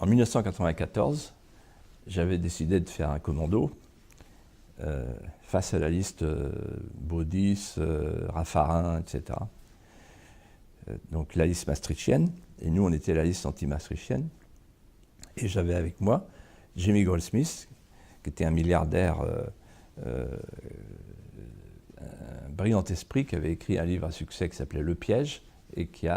En 1994, j'avais décidé de faire un commando face à la liste Baudis, Raffarin, etc. Donc la liste maastrichtienne, et nous on était la liste anti-maastrichtienne. Et j'avais avec moi Jamie Goldsmith, qui était un milliardaire, un brillant esprit, qui avait écrit un livre à succès qui s'appelait Le Piège, et qui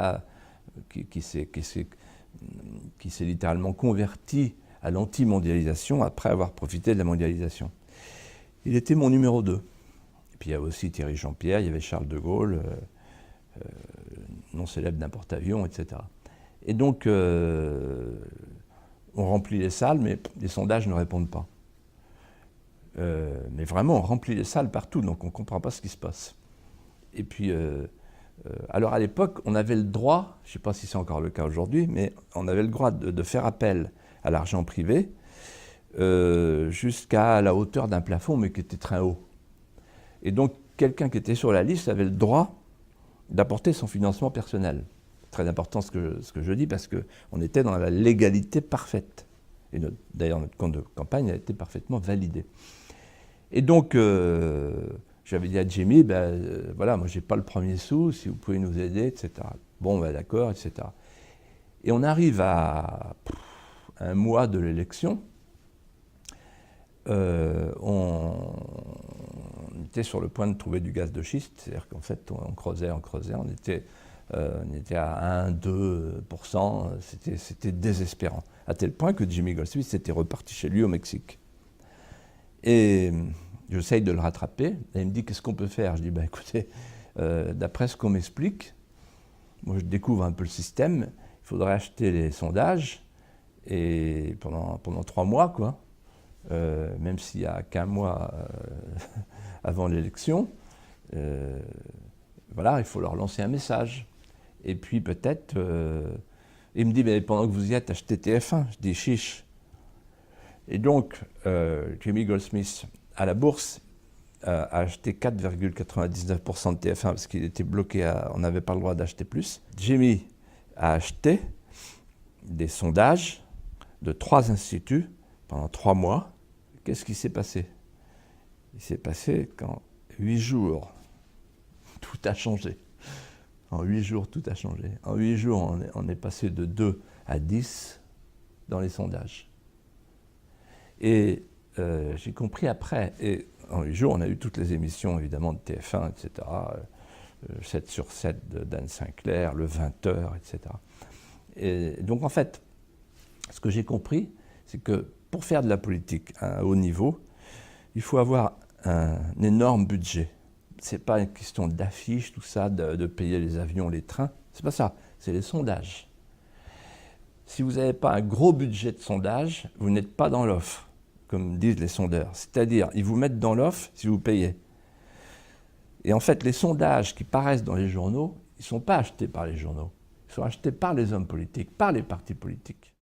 s'est littéralement converti à l'anti-mondialisation après avoir profité de la mondialisation. Il était mon numéro 2. Et puis il y avait aussi Thierry Jean-Pierre, il y avait Charles de Gaulle, non célèbre d'un porte-avions, etc. Et donc, on remplit les salles, mais les sondages ne répondent pas. Mais vraiment, on remplit les salles partout, donc on ne comprend pas ce qui se passe. Et puis, alors à l'époque, on avait le droit, je ne sais pas si c'est encore le cas aujourd'hui, mais on avait le droit de faire appel à l'argent privé jusqu'à la hauteur d'un plafond, mais qui était très haut. Et donc, quelqu'un qui était sur la liste avait le droit d'apporter son financement personnel. Très important ce que je dis, parce qu'on était dans la légalité parfaite. Et d'ailleurs, notre compte de campagne a été parfaitement validé. Et donc, j'avais dit à Jamie, voilà, moi j'ai pas le premier sou, si vous pouvez nous aider, etc. Bon, d'accord, etc. Et on arrive à un mois de l'élection. On était sur le point de trouver du gaz de schiste, c'est-à-dire qu'en fait, on creusait, on était à 1-2%, c'était désespérant, à tel point que Jamie Goldsmith était reparti chez lui au Mexique. Et j'essaye de le rattraper, et il me dit « Qu'est-ce qu'on peut faire ?» Je dis « Écoutez, d'après ce qu'on m'explique, moi je découvre un peu le système, il faudrait acheter les sondages, et pendant 3 mois, quoi, même s'il n'y a qu'un mois avant l'élection, voilà, il faut leur lancer un message. Et puis peut-être, il me dit, mais pendant que vous y êtes, achetez TF1. Je dis, chiche. Et donc, Jamie Goldsmith, à la bourse, a acheté 4,99% de TF1 parce qu'il était bloqué, on n'avait pas le droit d'acheter plus. Jamie a acheté des sondages de 3 instituts pendant 3 mois. Qu'est-ce qui s'est passé? Il s'est passé qu'en 8 jours, tout a changé. En 8 jours, tout a changé. En 8 jours, on est passé de 2 à 10 dans les sondages. Et j'ai compris après, et en 8 jours, on a eu toutes les émissions, évidemment, de TF1, etc., 7 sur 7 d'Anne Sinclair, le 20h, etc. Et donc, en fait, ce que j'ai compris, c'est que pour faire de la politique à un haut niveau, il faut avoir un énorme budget. Ce n'est pas une question d'affiches, tout ça, de payer les avions, les trains. C'est pas ça, c'est les sondages. Si vous n'avez pas un gros budget de sondage, vous n'êtes pas dans l'offre, comme disent les sondeurs. C'est-à-dire, ils vous mettent dans l'offre si vous payez. Et en fait, les sondages qui paraissent dans les journaux, ils ne sont pas achetés par les journaux. Ils sont achetés par les hommes politiques, par les partis politiques.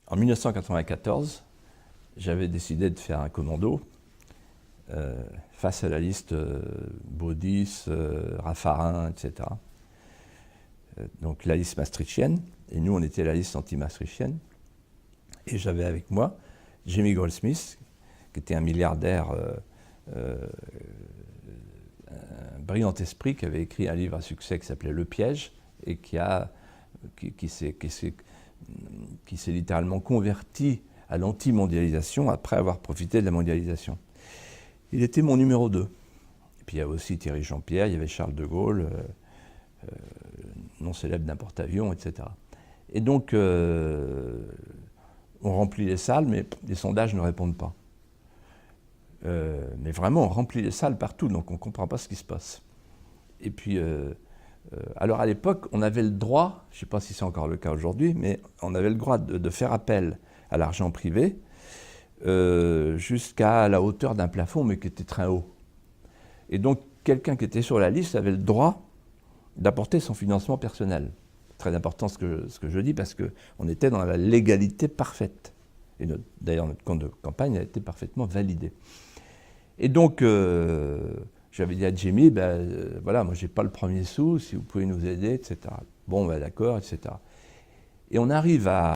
En 1994, j'avais décidé de faire un commando face à la liste Baudis, Raffarin, etc. Donc la liste maastrichtienne, et nous on était la liste anti-maastrichtienne. Et j'avais avec moi Jamie Goldsmith, qui était un milliardaire, un brillant esprit, qui avait écrit un livre à succès qui s'appelait Le Piège, et qui s'est littéralement converti à l'anti-mondialisation après avoir profité de la mondialisation. Il était mon numéro 2. Et puis il y avait aussi Thierry Jean-Pierre, il y avait Charles de Gaulle, non célèbre d'un porte-avions, etc. Et donc, on remplit les salles, mais les sondages ne répondent pas. Mais vraiment, on remplit les salles partout, donc on ne comprend pas ce qui se passe. Et puis, alors à l'époque, on avait le droit, je ne sais pas si c'est encore le cas aujourd'hui, mais on avait le droit de faire appel à l'argent privé jusqu'à la hauteur d'un plafond, mais qui était très haut. Et donc, quelqu'un qui était sur la liste avait le droit d'apporter son financement personnel. Très important ce que je dis, parce qu'on était dans la légalité parfaite. Et d'ailleurs, notre compte de campagne a été parfaitement validé. Et donc, j'avais dit à Jimmy, voilà, moi j'ai pas le premier sou, si vous pouvez nous aider, etc. Bon, d'accord, etc. Et on arrive à